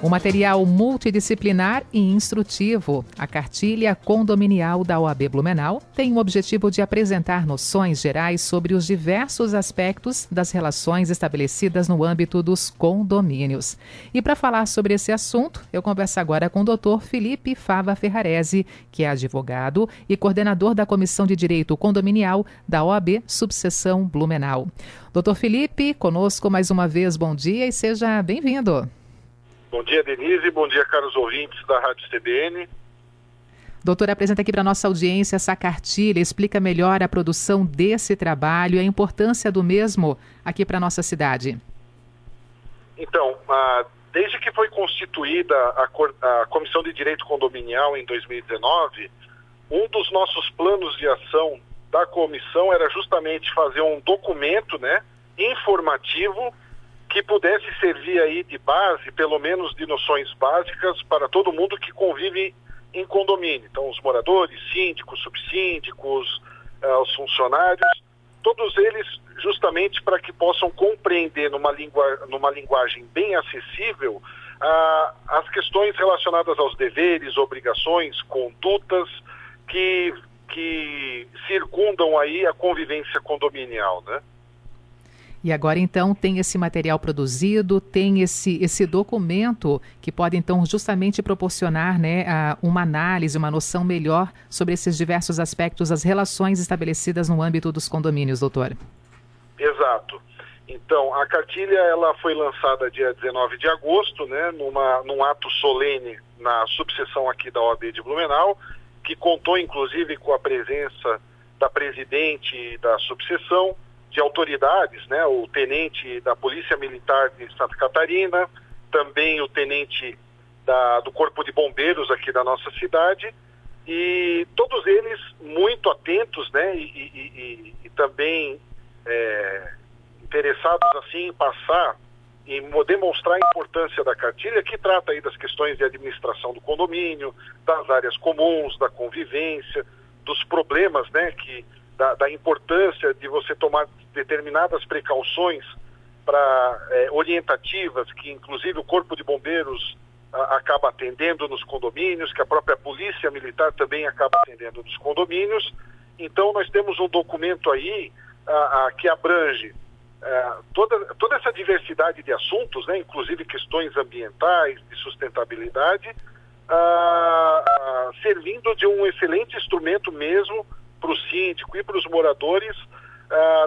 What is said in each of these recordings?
Um material multidisciplinar e instrutivo, a cartilha condominial da OAB Blumenau tem o objetivo de apresentar noções gerais sobre os diversos aspectos das relações estabelecidas no âmbito dos condomínios. E para falar sobre esse assunto, eu converso agora com o Dr. Felipe Fava Ferrarese, que é advogado e coordenador da Comissão de Direito Condominial da OAB Subseção Blumenau. Dr. Felipe, conosco mais uma vez, bom dia e seja bem-vindo. Bom dia, Denise. Bom dia, caros ouvintes da Rádio CBN. Doutor, apresenta aqui para a nossa audiência essa cartilha, explica melhor a produção desse trabalho e a importância do mesmo aqui para a nossa cidade. Então, desde que foi constituída a Comissão de Direito Condominial em 2019, um dos nossos planos de ação da comissão era justamente fazer um documento, informativo, que pudesse servir aí de base, pelo menos de noções básicas, para todo mundo que convive em condomínio. Então, os moradores, síndicos, subsíndicos, os funcionários, todos eles justamente para que possam compreender numa linguagem bem acessível as questões relacionadas aos deveres, obrigações, condutas que circundam aí a convivência condominial, né? E agora, então, tem esse material produzido, tem esse documento que pode, então, justamente proporcionar uma análise, uma noção melhor sobre esses diversos aspectos das relações estabelecidas no âmbito dos condomínios, doutor. Exato. Então, a cartilha ela foi lançada dia 19 de agosto, num ato solene na subseção aqui da OAB de Blumenau, que contou, inclusive, com a presença da presidente da subseção, de autoridades, o tenente da Polícia Militar de Santa Catarina, também o tenente do Corpo de Bombeiros aqui da nossa cidade, e todos eles muito atentos, e também interessados assim em passar e demonstrar a importância da cartilha, que trata aí das questões de administração do condomínio, das áreas comuns, da convivência, dos problemas, da importância de você tomar determinadas precauções orientativas, que inclusive o Corpo de Bombeiros acaba atendendo nos condomínios, que a própria Polícia Militar também acaba atendendo nos condomínios. Então nós temos um documento aí que abrange toda essa diversidade de assuntos, inclusive questões ambientais, de sustentabilidade, servindo de um excelente instrumento mesmo para o síndico e para os moradores,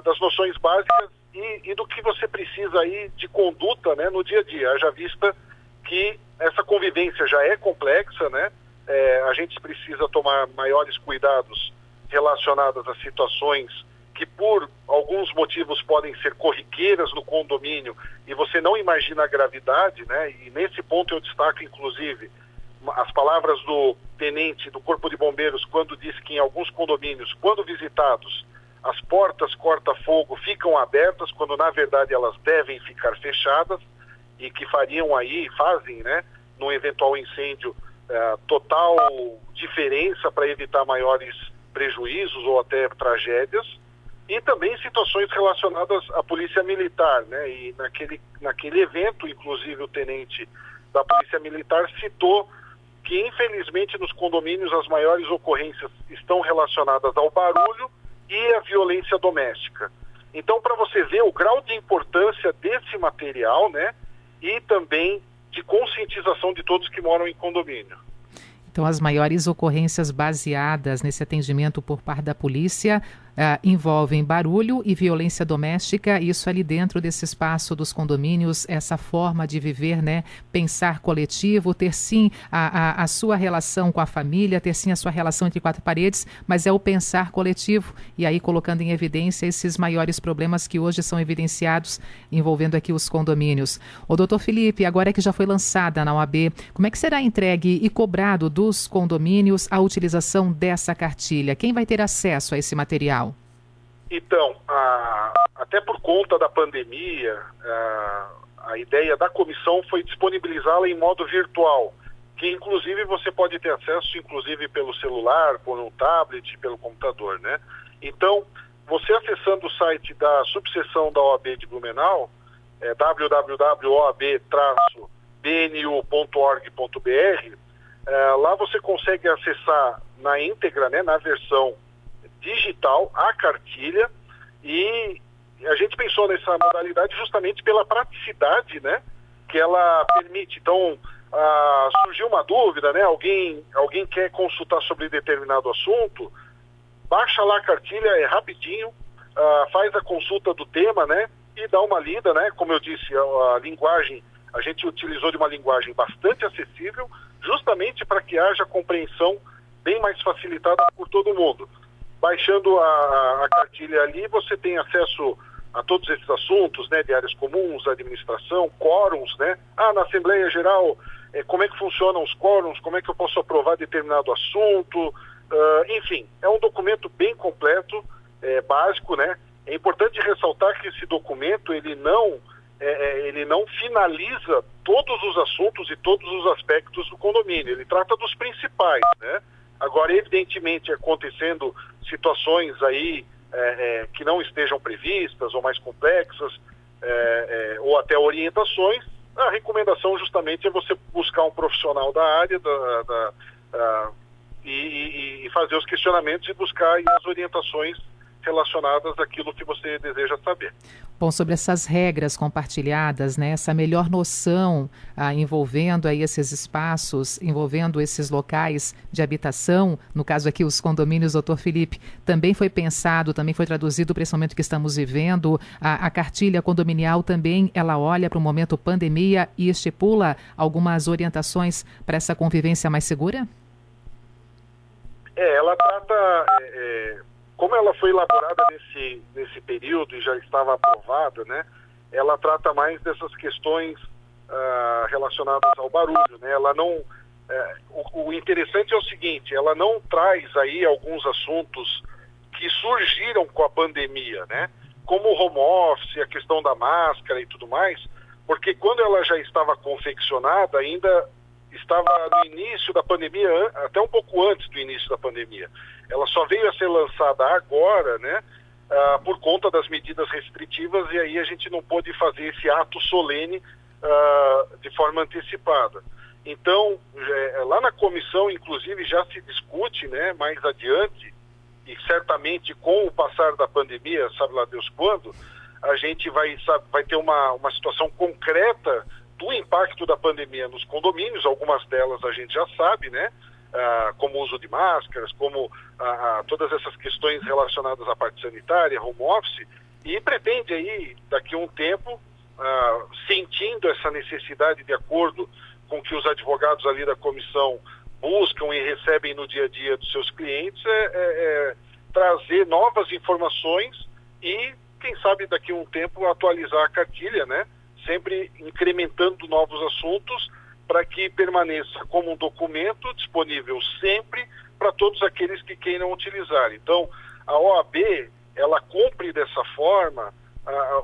das noções básicas e do que você precisa aí de conduta no dia a dia, haja vista que essa convivência já é complexa, a gente precisa tomar maiores cuidados relacionados a situações que por alguns motivos podem ser corriqueiras no condomínio e você não imagina a gravidade, e nesse ponto eu destaco inclusive as palavras do tenente do Corpo de Bombeiros quando diz que em alguns condomínios, quando visitados, as portas corta-fogo ficam abertas, quando na verdade elas devem ficar fechadas e que fazem, num eventual incêndio, total diferença para evitar maiores prejuízos ou até tragédias, e também situações relacionadas à Polícia Militar, e naquele evento, inclusive o tenente da Polícia Militar citou que infelizmente nos condomínios as maiores ocorrências estão relacionadas ao barulho e à violência doméstica. Então, para você ver o grau de importância desse material, e também de conscientização de todos que moram em condomínio. Então, as maiores ocorrências baseadas nesse atendimento por parte da polícia envolvem barulho e violência doméstica, isso ali dentro desse espaço dos condomínios, essa forma de viver, pensar coletivo, ter sim a sua relação com a família, ter sim a sua relação entre quatro paredes, mas é o pensar coletivo e aí colocando em evidência esses maiores problemas que hoje são evidenciados envolvendo aqui os condomínios. O doutor Felipe, agora que já foi lançada na OAB, como é que será entregue e cobrado dos condomínios a utilização dessa cartilha? Quem vai ter acesso a esse material? Então, até por conta da pandemia, a ideia da comissão foi disponibilizá-la em modo virtual, que inclusive você pode ter acesso, inclusive pelo celular, por um tablet, pelo computador, Então, você acessando o site da subseção da OAB de Blumenau, www.oab-br.com.br, bnu.org.br, lá você consegue acessar na íntegra, né, na versão digital, a cartilha, e a gente pensou nessa modalidade justamente pela praticidade, né, que ela permite. Então, surgiu uma dúvida, né, alguém quer consultar sobre determinado assunto, baixa lá a cartilha, é rapidinho, faz a consulta do tema, né, e dá uma lida, né, como eu disse, a linguagem, a gente utilizou de uma linguagem bastante acessível, justamente para que haja compreensão bem mais facilitada por todo mundo. Baixando a cartilha ali, você tem acesso a todos esses assuntos, né, de áreas comuns, administração, quórums, né, na Assembleia Geral, como é que funcionam os quórums, como é que eu posso aprovar determinado assunto, enfim, é um documento bem completo, básico, né. É importante ressaltar que esse documento, ele não finaliza todos os assuntos e todos os aspectos do condomínio, ele trata dos principais, né. Agora, evidentemente, acontecendo situações aí que não estejam previstas ou mais complexas, ou até orientações, a recomendação justamente é você buscar um profissional da área e fazer os questionamentos e buscar aí as orientações relacionadas àquilo que você deseja saber. Bom, sobre essas regras compartilhadas, né, essa melhor noção envolvendo aí esses espaços, envolvendo esses locais de habitação, no caso aqui os condomínios, doutor Felipe, também foi pensado, também foi traduzido para esse momento que estamos vivendo. A cartilha condominial também, ela olha para o momento pandemia e estipula algumas orientações para essa convivência mais segura? Ela trata... Como ela foi elaborada nesse período e já estava aprovada, né, ela trata mais dessas questões relacionadas ao barulho, né? Ela não, o interessante é o seguinte, ela não traz aí alguns assuntos que surgiram com a pandemia, né? Como o home office, a questão da máscara e tudo mais, porque quando ela já estava confeccionada, ainda estava no início da pandemia, até um pouco antes do início da pandemia. Ela só veio a ser lançada agora, né, por conta das medidas restritivas, e aí a gente não pôde fazer esse ato solene de forma antecipada. Então, lá na comissão, inclusive, já se discute, né, mais adiante, e certamente com o passar da pandemia, sabe lá Deus quando, a gente vai ter uma situação concreta do impacto da pandemia nos condomínios. Algumas delas a gente já sabe, né? Como o uso de máscaras, como todas essas questões relacionadas à parte sanitária, home office, e pretende aí, daqui a um tempo, sentindo essa necessidade de acordo com que os advogados ali da comissão buscam e recebem no dia a dia dos seus clientes, trazer novas informações e, quem sabe, daqui a um tempo, atualizar a cartilha, né? Sempre incrementando novos assuntos para que permaneça como um documento disponível sempre para todos aqueles que queiram utilizar. Então, a OAB, ela cumpre dessa forma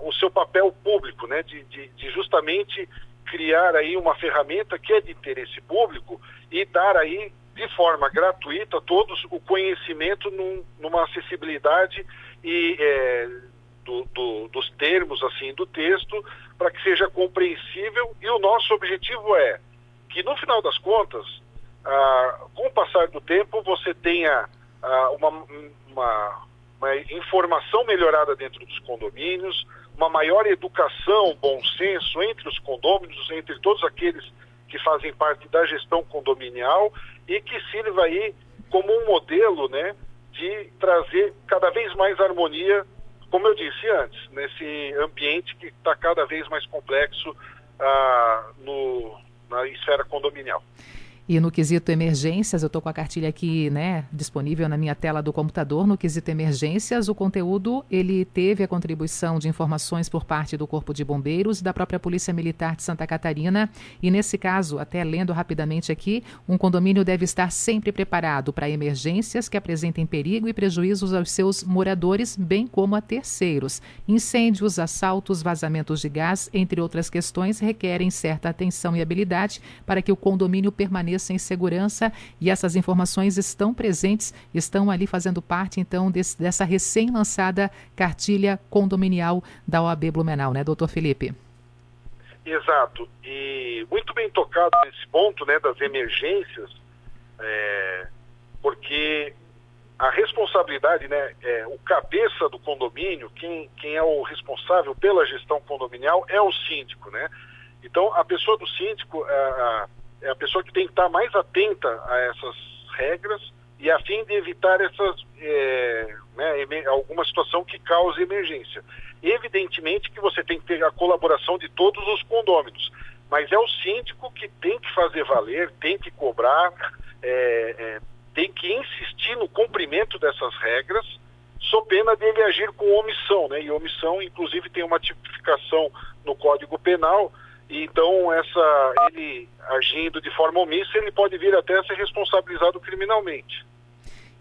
o seu papel público, né, de justamente criar aí uma ferramenta que é de interesse público e dar aí de forma gratuita todos o conhecimento numa acessibilidade e dos termos assim do texto, para que seja compreensível. E o nosso objetivo é que, no final das contas, com o passar do tempo, você tenha uma informação melhorada dentro dos condomínios, uma maior educação, bom senso entre os condôminos, entre todos aqueles que fazem parte da gestão condominial, e que sirva aí como um modelo, né, de trazer cada vez mais harmonia, como eu disse antes, nesse ambiente que está cada vez mais complexo na esfera condominial. E no quesito emergências, eu estou com a cartilha aqui, né, disponível na minha tela do computador. No quesito emergências, o conteúdo, ele teve a contribuição de informações por parte do Corpo de Bombeiros e da própria Polícia Militar de Santa Catarina. E nesse caso, até lendo rapidamente aqui, um condomínio deve estar sempre preparado para emergências que apresentem perigo e prejuízos aos seus moradores, bem como a terceiros. Incêndios, assaltos, vazamentos de gás, entre outras questões, requerem certa atenção e habilidade para que o condomínio permaneça em segurança, e essas informações estão presentes, estão ali fazendo parte, então, dessa recém-lançada cartilha condominial da OAB Blumenau, né, doutor Felipe? Exato, e muito bem tocado nesse ponto, né, das emergências, porque a responsabilidade, né, o cabeça do condomínio, quem é o responsável pela gestão condominial é o síndico, né? Então, a pessoa do síndico é a pessoa que tem que estar mais atenta a essas regras e a fim de evitar essas, alguma situação que cause emergência. Evidentemente que você tem que ter a colaboração de todos os condôminos, mas é o síndico que tem que fazer valer, tem que cobrar, tem que insistir no cumprimento dessas regras, sob pena dele agir com omissão, né? E omissão, inclusive, tem uma tipificação no Código Penal. E então, ele agindo de forma omissa, ele pode vir até a ser responsabilizado criminalmente.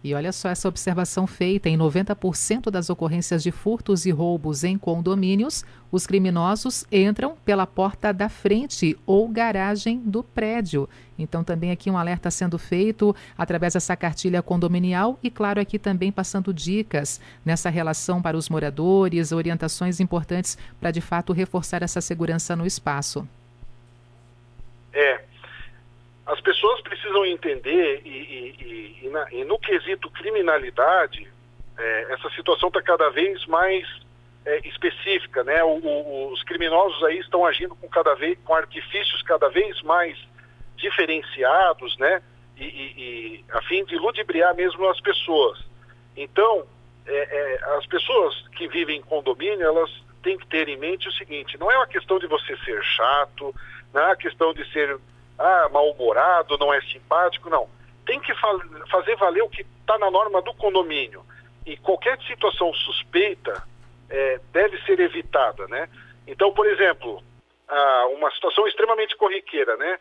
E olha só essa observação feita: em 90% das ocorrências de furtos e roubos em condomínios, os criminosos entram pela porta da frente ou garagem do prédio. Então também aqui um alerta sendo feito através dessa cartilha condominial e, claro, aqui também passando dicas nessa relação para os moradores, orientações importantes para de fato reforçar essa segurança no espaço. As pessoas precisam entender e no quesito criminalidade, essa situação está cada vez mais específica, né? Os criminosos aí estão agindo com artifícios cada vez mais diferenciados, né? E a fim de ludibriar mesmo as pessoas. Então, as pessoas que vivem em condomínio, elas têm que ter em mente o seguinte: não é uma questão de você ser chato, não é uma questão de ser mal-humorado, não é simpático, não. Tem que fazer valer o que está na norma do condomínio. E qualquer situação suspeita deve ser evitada, né? Então, por exemplo, uma situação extremamente corriqueira, né?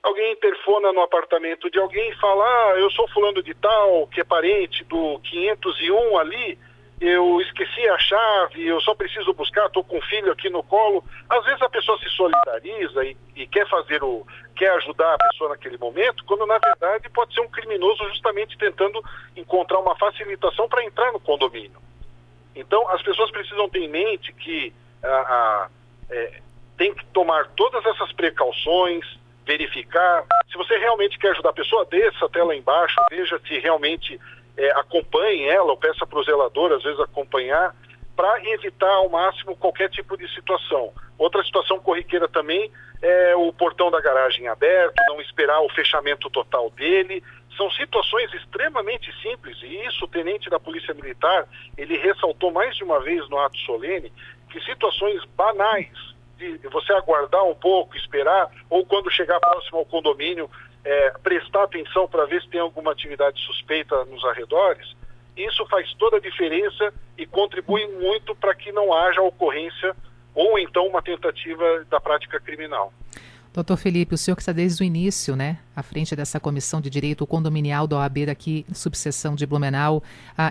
Alguém interfona no apartamento de alguém e fala: eu sou fulano de tal, que é parente do 501 ali, eu esqueci a chave, eu só preciso buscar, estou com o filho aqui no colo. Às vezes a pessoa se solidariza e quer ajudar a pessoa naquele momento, quando na verdade pode ser um criminoso justamente tentando encontrar uma facilitação para entrar no condomínio. Então as pessoas precisam ter em mente que tem que tomar todas essas precauções, verificar. Se você realmente quer ajudar a pessoa, desça até lá embaixo, veja se realmente acompanhe ela, ou peça para o zelador às vezes acompanhar, para evitar ao máximo qualquer tipo de situação. Outra situação corriqueira também é o portão da garagem aberto, não esperar o fechamento total dele. São situações extremamente simples, e isso o tenente da Polícia Militar, ele ressaltou mais de uma vez no ato solene, que situações banais de você aguardar um pouco, esperar, ou quando chegar próximo ao condomínio, prestar atenção para ver se tem alguma atividade suspeita nos arredores, isso faz toda a diferença e contribui muito para que não haja ocorrência ou então uma tentativa da prática criminal. Doutor Felipe, o senhor que está desde o início, né, à frente dessa Comissão de Direito Condominial da OAB daqui, subseção de Blumenau,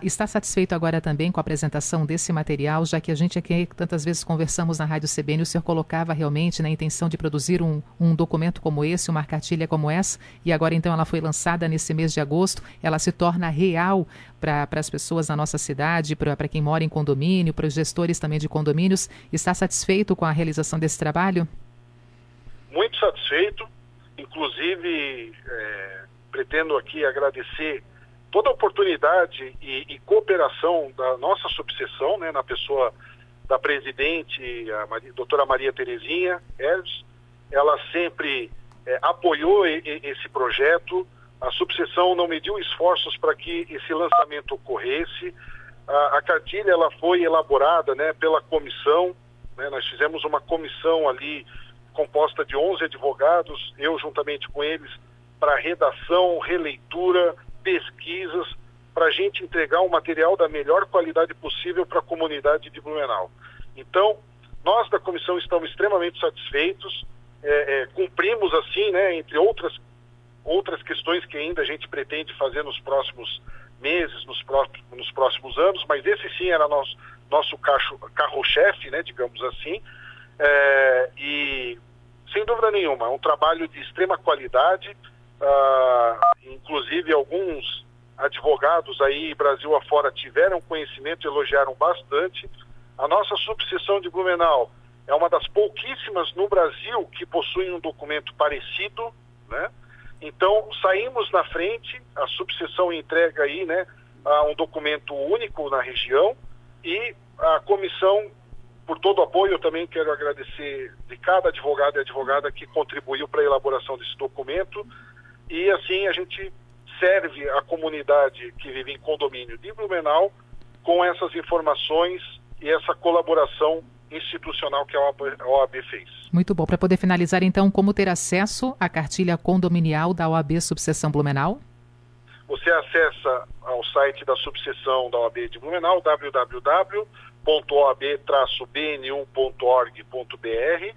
está satisfeito agora também com a apresentação desse material, já que a gente aqui tantas vezes conversamos na Rádio CBN, o senhor colocava realmente na intenção de produzir um documento como esse, uma cartilha como essa, e agora então ela foi lançada nesse mês de agosto, ela se torna real para as pessoas na nossa cidade, para quem mora em condomínio, para os gestores também de condomínios. Está satisfeito com a realização desse trabalho? Muito satisfeito, inclusive pretendo aqui agradecer toda a oportunidade e cooperação da nossa subseção, né, na pessoa da presidente, doutora Maria Terezinha Herves. Ela sempre apoiou esse projeto, a subseção não mediu esforços para que esse lançamento ocorresse. A cartilha ela foi elaborada, né, pela comissão, né, nós fizemos uma comissão ali composta de 11 advogados, eu juntamente com eles, para redação, releitura, pesquisas, para a gente entregar um material da melhor qualidade possível para a comunidade de Blumenau. Então, nós da comissão estamos extremamente satisfeitos, cumprimos assim, né, entre outras questões que ainda a gente pretende fazer nos próximos meses, nos próximos anos, mas esse sim era nosso carro-chefe, né, digamos assim, e sem dúvida nenhuma, é um trabalho de extrema qualidade, inclusive alguns advogados aí, Brasil afora, tiveram conhecimento e elogiaram bastante. A nossa subseção de Blumenau é uma das pouquíssimas no Brasil que possuem um documento parecido, né? Então, saímos na frente, a subseção entrega aí, né, um documento único na região, e a comissão, por todo o apoio, eu também quero agradecer de cada advogado e advogada que contribuiu para a elaboração desse documento, e assim a gente serve a comunidade que vive em condomínio de Blumenau com essas informações e essa colaboração institucional que a OAB fez. Muito bom. Para poder finalizar, então, como ter acesso à cartilha condominial da OAB Subseção Blumenau? Você acessa ao site da subseção da OAB de Blumenau, www.oab-bnu.org.br,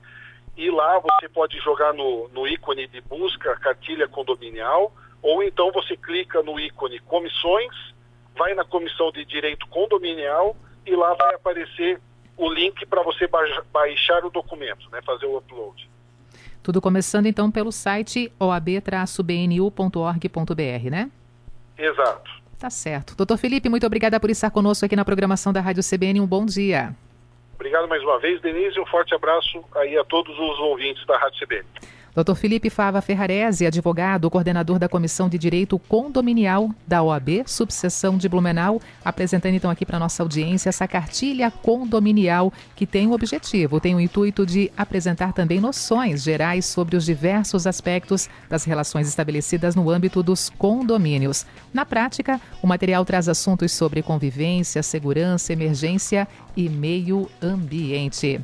e lá você pode jogar no ícone de busca cartilha condominial, ou então você clica no ícone comissões, vai na comissão de direito condominial e lá vai aparecer o link para você baixar o documento, né, fazer o upload. Tudo começando então pelo site oab-bnu.org.br, né? Exato. Tá certo. Doutor Felipe, muito obrigada por estar conosco aqui na programação da Rádio CBN. Um bom dia. Obrigado mais uma vez, Denise, um forte abraço aí a todos os ouvintes da Rádio CBN. Dr. Felipe Fava Ferrarese, advogado, coordenador da Comissão de Direito Condominial da OAB, subseção de Blumenau, apresentando então aqui para a nossa audiência essa cartilha condominial que tem o objetivo, tem o intuito de apresentar também noções gerais sobre os diversos aspectos das relações estabelecidas no âmbito dos condomínios. Na prática, o material traz assuntos sobre convivência, segurança, emergência e meio ambiente.